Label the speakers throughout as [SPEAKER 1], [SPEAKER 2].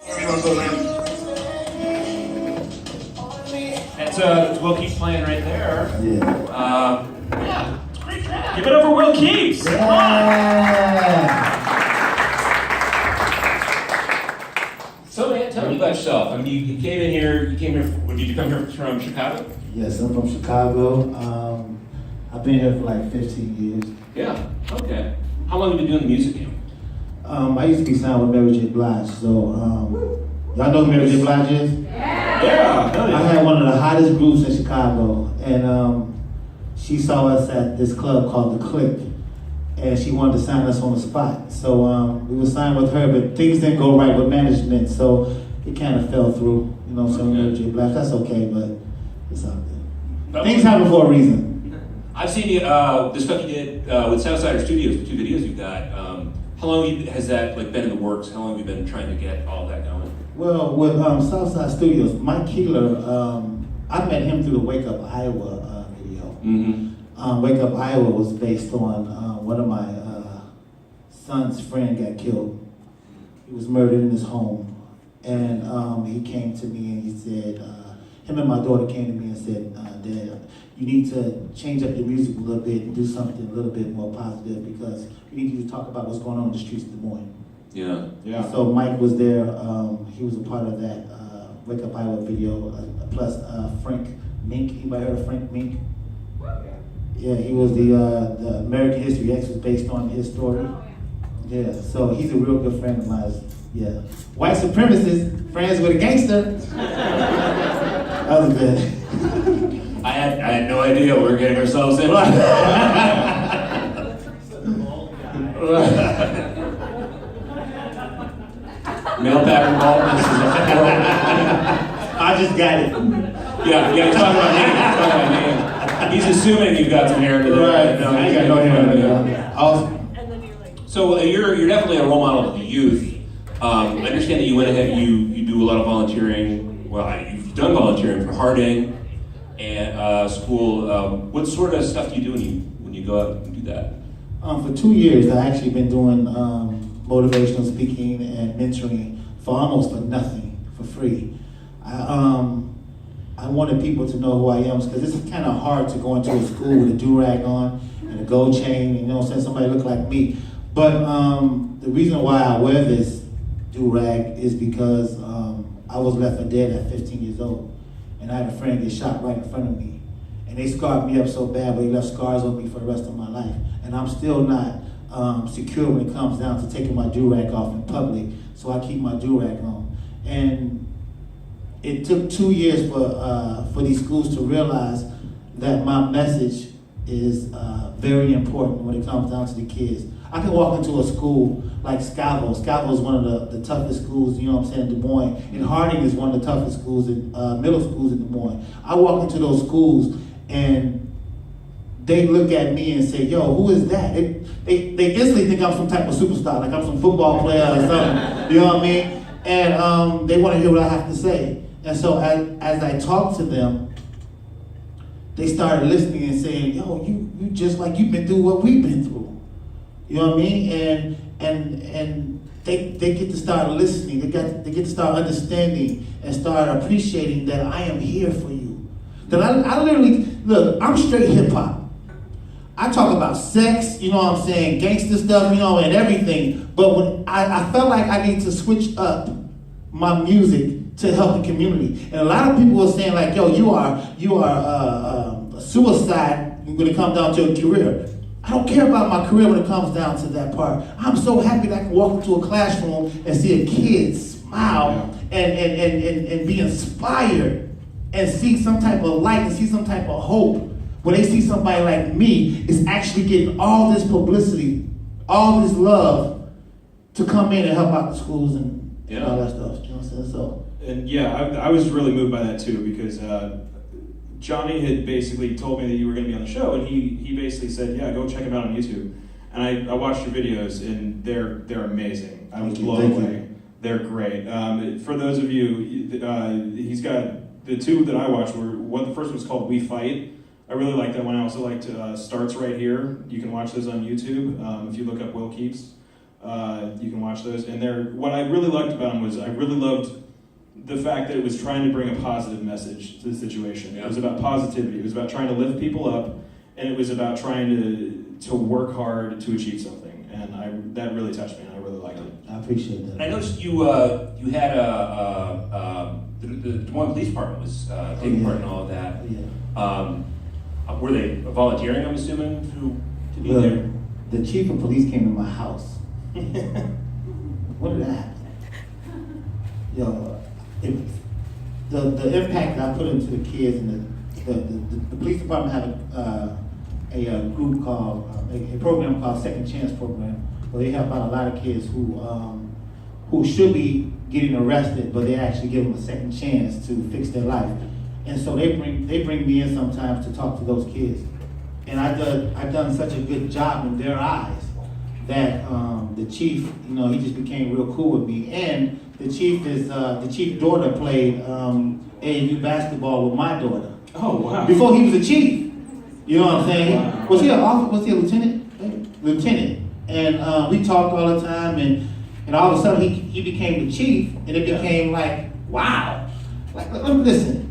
[SPEAKER 1] That's Will Keeps playing right there.
[SPEAKER 2] Yeah.
[SPEAKER 1] It's a great track. Give it up for Will Keeps.
[SPEAKER 2] Yeah.
[SPEAKER 1] So man, tell me about yourself. I mean, you came in here. Did you come here from Chicago?
[SPEAKER 2] Yes, I'm from Chicago. I've been here for like 15 years.
[SPEAKER 1] Yeah. Okay. How long have you been doing the music game?
[SPEAKER 2] I used to be signed with Mary J. Blige, so y'all know who Mary J. Blige is?
[SPEAKER 1] Yeah.
[SPEAKER 2] I had one of the hottest groups in Chicago, and she saw us at this club called The Click, and she wanted to sign us on the spot. So we were signed with her, but things didn't go right with management, so it kind of fell through. You know, so Mary J. Blige, that's okay, but it's out there. Things happen for a reason.
[SPEAKER 1] I've seen you, the stuff you did with Southsider Studios, the 2 videos you've got. How long has that been in the works? How long have you been trying to get all of that going?
[SPEAKER 2] Well, with Southside Studios, Mike Keeler, I met him through the Wake Up Iowa video.
[SPEAKER 1] Mm-hmm.
[SPEAKER 2] Wake Up Iowa was based on one of my son's friend got killed. He was murdered in his home. And he came to me and he said, him and my daughter came to me and said, Dad, you need to change up your music a little bit and do something a little bit more positive because we need you to talk about what's going on in the streets of Des Moines.
[SPEAKER 1] Yeah.
[SPEAKER 2] So Mike was there. He was a part of that Wake Up Iowa video. Plus Frank Mink. Anybody heard of Frank Mink? Yeah, he was the American History X was based on his story. Yeah, so he's a real good friend of mine. Yeah, white supremacist, friends with a gangster. That was good.
[SPEAKER 1] I had no idea we were getting ourselves in. Male pattern baldness is
[SPEAKER 2] I just got it.
[SPEAKER 1] Yeah, talk about name. He's assuming you've got some hair to there.
[SPEAKER 2] Right. No, I ain't got no hair. Awesome.
[SPEAKER 1] So you're definitely a role model to the youth. I understand that you went ahead, you do a lot of volunteering. Well, you've done volunteering for Harding and school. What sort of stuff do you do when you go out and do that?
[SPEAKER 2] For 2 years, I've actually been doing motivational speaking and mentoring for almost for nothing, for free. I wanted people to know who I am because it's kind of hard to go into a school with a do-rag on and a gold chain, you know what I'm saying, somebody look like me. But the reason why I wear this do-rag is because I was left for dead at 15 years old. And I had a friend get shot right in front of me. And they scarred me up so bad, but he left scars on me for the rest of my life. And I'm still not secure when it comes down to taking my do-rag off in public, so I keep my do-rag on. And it took 2 years for these schools to realize that my message is very important when it comes down to the kids. I can walk into a school like Scavo. Scavo is one of the toughest schools, you know what I'm saying, in Des Moines. And Harding is one of the toughest schools, middle schools in Des Moines. I walk into those schools and they look at me and say, yo, who is that? They instantly think I'm some type of superstar, like I'm some football player or something, you know what I mean? And they want to hear what I have to say. And so as I talk to them, they started listening and saying, yo, you just like you've been through what we've been through. You know what I mean? And they get to start listening. They get to start understanding and start appreciating that I am here for you. That I literally, look, I'm straight hip hop. I talk about sex, you know what I'm saying, gangster stuff, you know, and everything. But when I felt like I need to switch up my music to help the community. And a lot of people are saying like, yo, you are a suicide when it comes down to your career. I don't care about my career when it comes down to that part. I'm so happy that I can walk into a classroom and see a kid smile and be inspired and see some type of light and see some type of hope. When they see somebody like me is actually getting all this publicity, all this love to come in and help out the schools and all that stuff. You know what I'm saying? So.
[SPEAKER 3] And yeah, I was really moved by that too because Johnny had basically told me that you were going to be on the show, and he basically said, yeah, go check him out on YouTube. And I watched your videos, and they're amazing. I was blown away. They're great. For those of you, he's got the two that I watched were the first one was called We Fight. I really like that one. I also liked Starts Right Here. You can watch those on YouTube if you look up Will Keeps. You can watch those. And what I really liked about them was I really loved the fact that it was trying to bring a positive message to the situation.
[SPEAKER 1] Yeah.
[SPEAKER 3] It was about positivity. It was about trying to lift people up, and it was about trying to work hard to achieve something. And that really touched me, and I really liked it.
[SPEAKER 2] I appreciate that.
[SPEAKER 1] I noticed you had the Des Moines Police Department was taking
[SPEAKER 2] yeah.
[SPEAKER 1] part in all of that.
[SPEAKER 2] Yeah.
[SPEAKER 1] Were they volunteering, I'm assuming, to be there?
[SPEAKER 2] The chief of police came to my house. When did that happen? The impact that I put into the kids and the police department had a group called a program called Second Chance Program, where they help out a lot of kids who should be getting arrested, but they actually give them a second chance to fix their life. And so they bring me in sometimes to talk to those kids. And I've done such a good job in their eyes that the chief, he just became real cool with me. And the chief's daughter played AAU basketball with my daughter.
[SPEAKER 3] Oh, wow.
[SPEAKER 2] Before he was a chief. You know what I'm saying?
[SPEAKER 3] Wow.
[SPEAKER 2] Was he a lieutenant? Lieutenant. And we talked all the time, and all of a sudden he became the chief, and it became like, wow. Like, listen,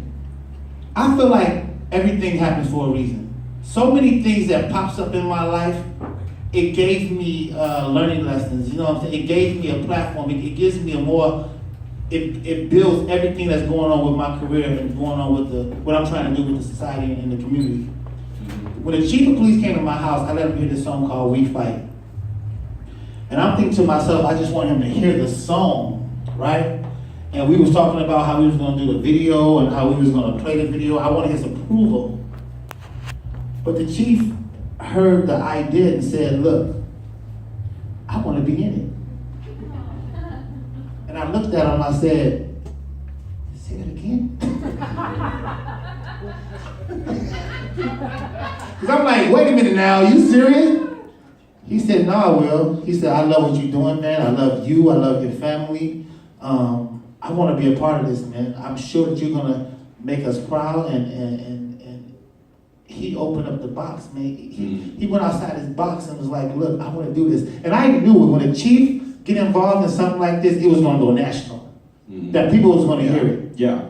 [SPEAKER 2] I feel like everything happens for a reason. So many things that pops up in my life, it gave me learning lessons. You know what I'm saying? It gave me a platform. It gives me it builds everything that's going on with my career and going on with what I'm trying to do with the society and the community. When the chief of police came to my house, I let him hear this song called We Fight. And I'm thinking to myself, I just want him to hear the song, right? And we was talking about how we was going to do the video and how we was going to play the video. I wanted his approval. But the chief heard the idea and said, look, I want to be in it. And I looked at him, I said, say it again? Because I'm like, wait a minute now, you serious? He said, no, Will. He said, I love what you're doing, man. I love you. I love your family. I want to be a part of this, man. I'm sure that you're going to make us proud. And he opened up the box, man. He went outside his box and was like, look, I want to do this. And I knew when the chief get involved in something like this, it was going to go national. That people was going to hear it.
[SPEAKER 3] Yeah.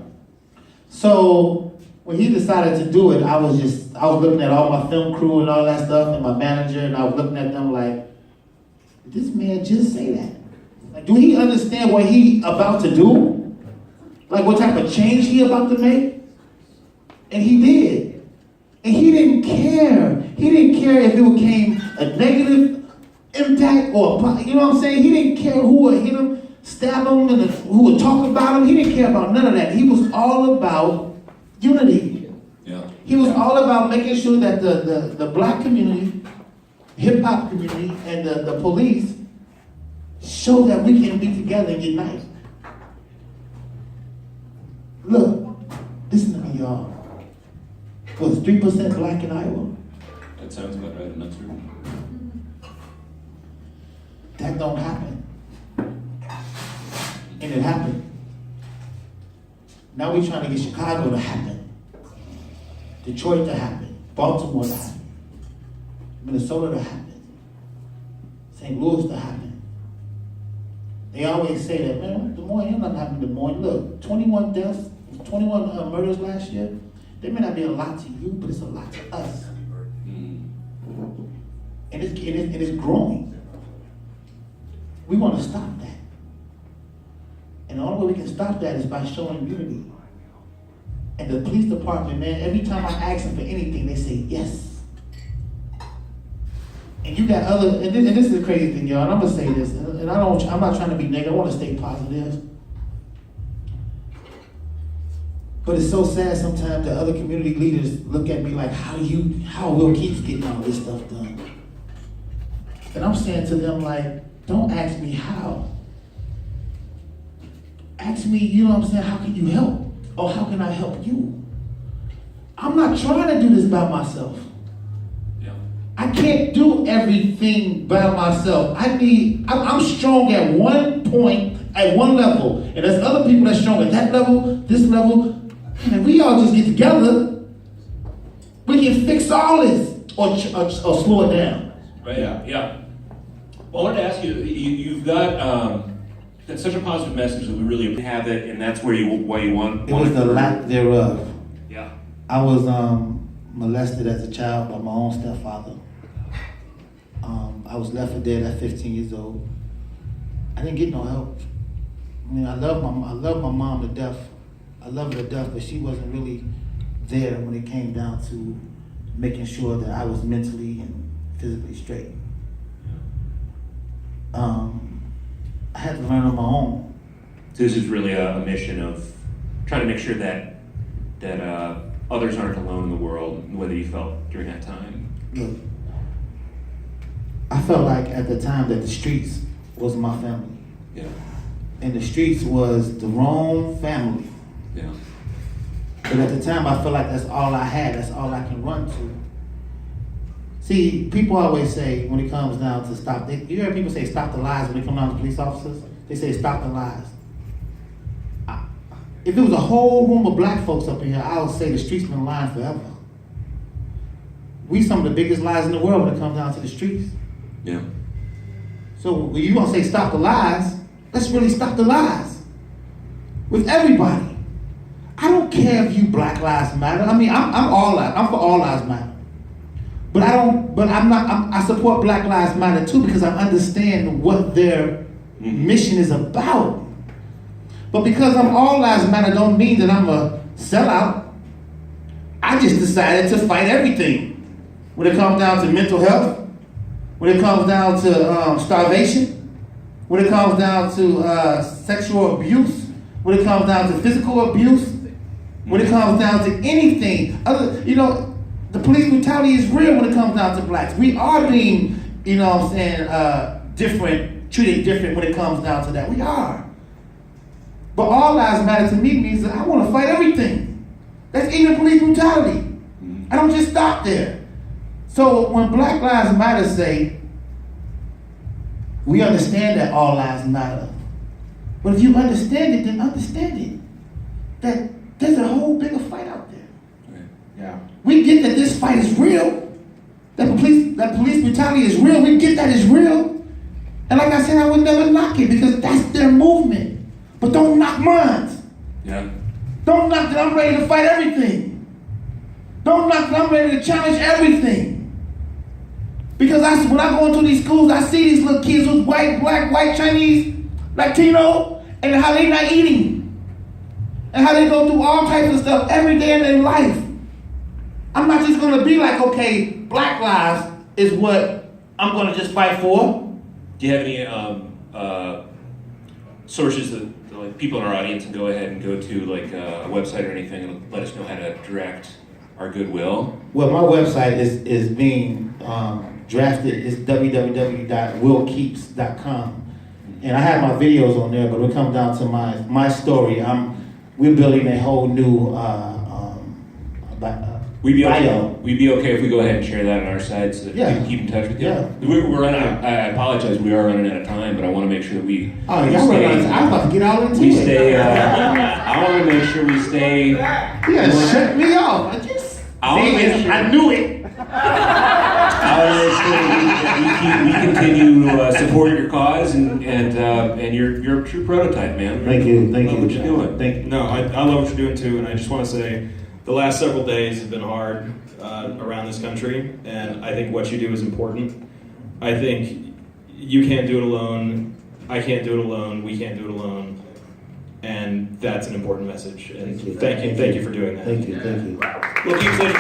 [SPEAKER 2] So when he decided to do it, I was looking at all my film crew and all that stuff and my manager, and I was looking at them like, did this man just say that? Like, do he understand what he about to do? Like what type of change he about to make? And he did. And he didn't care. He didn't care if it became a negative impact or, you know what I'm saying? He didn't care who would hit him, stab him, and who would talk about him. He didn't care about none of that. He was all about unity.
[SPEAKER 1] Yeah.
[SPEAKER 2] He was all about making sure that the black community, hip-hop community, and the police show that we can be together and unite. Look, listen to me, y'all. Was 3% black in Iowa?
[SPEAKER 1] That sounds about right. I'm not sure.
[SPEAKER 2] That don't happen. And it happened. Now we're trying to get Chicago to happen. Detroit to happen. Baltimore to happen. Minnesota to happen. St. Louis to happen. They always say that, man, Des Moines, ain't nothing happened in Des Moines. Look, 21 deaths, 21 murders last year. They may not be a lot to you, but it's a lot to us. And it's growing. We want to stop that. And the only way we can stop that is by showing unity. And the police department, man, every time I ask them for anything, they say yes. And you got and this is the crazy thing, y'all, and I'm going to say this, and I'm not trying to be negative, I want to stay positive. But it's so sad sometimes that other community leaders look at me like, how Will keeps getting all this stuff done? And I'm saying to them like, don't ask me how. Ask me, you know what I'm saying, how can you help? Or how can I help you? I'm not trying to do this by myself.
[SPEAKER 1] Yeah.
[SPEAKER 2] I can't do everything by myself. I'm strong at one point, at one level, and there's other people that's strong at that level, this level. And we all just get together, we can fix all this or slow it down.
[SPEAKER 1] Right? Yeah. Well, I wanted to ask you, you've got such a positive message that we really have it, and that's why you want.
[SPEAKER 2] It was the lack thereof.
[SPEAKER 1] Yeah.
[SPEAKER 2] I was molested as a child by my own stepfather. I was left for dead at 15 years old. I didn't get no help. I mean, I love my mom to death. I love her to death, but she wasn't really there when it came down to making sure that I was mentally and physically straight. I had to learn on my own.
[SPEAKER 1] So this is really a mission of trying to make sure that others aren't alone in the world, the way that you felt during that time.
[SPEAKER 2] Look, I felt like at the time that the streets was my family.
[SPEAKER 1] Yeah.
[SPEAKER 2] And the streets was the wrong family.
[SPEAKER 1] Yeah.
[SPEAKER 2] But at the time, I felt like that's all I had. That's all I can run to. See, people always say when it comes down to stop, you hear people say stop the lies when it comes down to police officers? They say stop the lies. If it was a whole room of black folks up in here, I would say the streets been lying forever. We some of the biggest lies in the world when it comes down to the streets.
[SPEAKER 1] Yeah.
[SPEAKER 2] So when you gonna say stop the lies, let's really stop the lies. With everybody. I don't care if you Black Lives Matter. I mean, I'm all lives. I'm for all lives matter. But I support Black Lives Matter too because I understand what their mission is about. But because I'm all lives matter don't mean that I'm a sellout. I just decided to fight everything. When it comes down to mental health, when it comes down to starvation, when it comes down to sexual abuse, when it comes down to physical abuse, when it comes down to anything, the police brutality is real when it comes down to blacks. We are being, treated different when it comes down to that. We are. But all lives matter to me means that I want to fight everything. That's even police brutality. I don't just stop there. So when Black Lives Matter say, we understand that all lives matter. But if you understand it, then understand it. That there's a whole bigger fight out there.
[SPEAKER 1] Right.
[SPEAKER 3] Yeah.
[SPEAKER 2] We get that this fight is real. That police brutality is real. We get that it's real. And like I said, I would never knock it because that's their movement. But don't knock mine.
[SPEAKER 1] Yeah.
[SPEAKER 2] Don't knock that I'm ready to fight everything. Don't knock that I'm ready to challenge everything. Because when I go into these schools, I see these little kids who's white, black, white, Chinese, Latino, and how they not eating. And how they go through all types of stuff every day in their life. I'm not just gonna be like, okay, Black lives is what I'm gonna just fight for.
[SPEAKER 1] Do you have any sources that like people in our audience can go ahead and go to, like a website or anything, and let us know how to direct our goodwill?
[SPEAKER 2] Well, my website is being drafted. It's www.willkeeps.com. And I have my videos on there, but when it comes down to my story, we're building a whole new
[SPEAKER 1] We'd be
[SPEAKER 2] bio.
[SPEAKER 1] okay if we go ahead and share that on our side so that we can keep in touch with you.
[SPEAKER 2] Yeah.
[SPEAKER 1] We're running out. I apologize, we are running out of time, but I want to make sure that we.
[SPEAKER 2] Oh, y'all running out of time. I was about to get all into
[SPEAKER 1] We
[SPEAKER 2] it.
[SPEAKER 1] stay. I want to make sure we stay.
[SPEAKER 2] You gotta shut me off. I knew it.
[SPEAKER 1] I want to make sure we continue supporting your cause and you're a true prototype, man.
[SPEAKER 2] Thank you.
[SPEAKER 1] Love what you're doing.
[SPEAKER 2] Thank you.
[SPEAKER 3] No, I love what you're doing too, and I just want to say the last several days have been hard around this country, and I think what you do is important. I think you can't do it alone, I can't do it alone, we can't do it alone, and that's an important message. And thank you for doing that.
[SPEAKER 2] Thank you.
[SPEAKER 3] We'll keep saying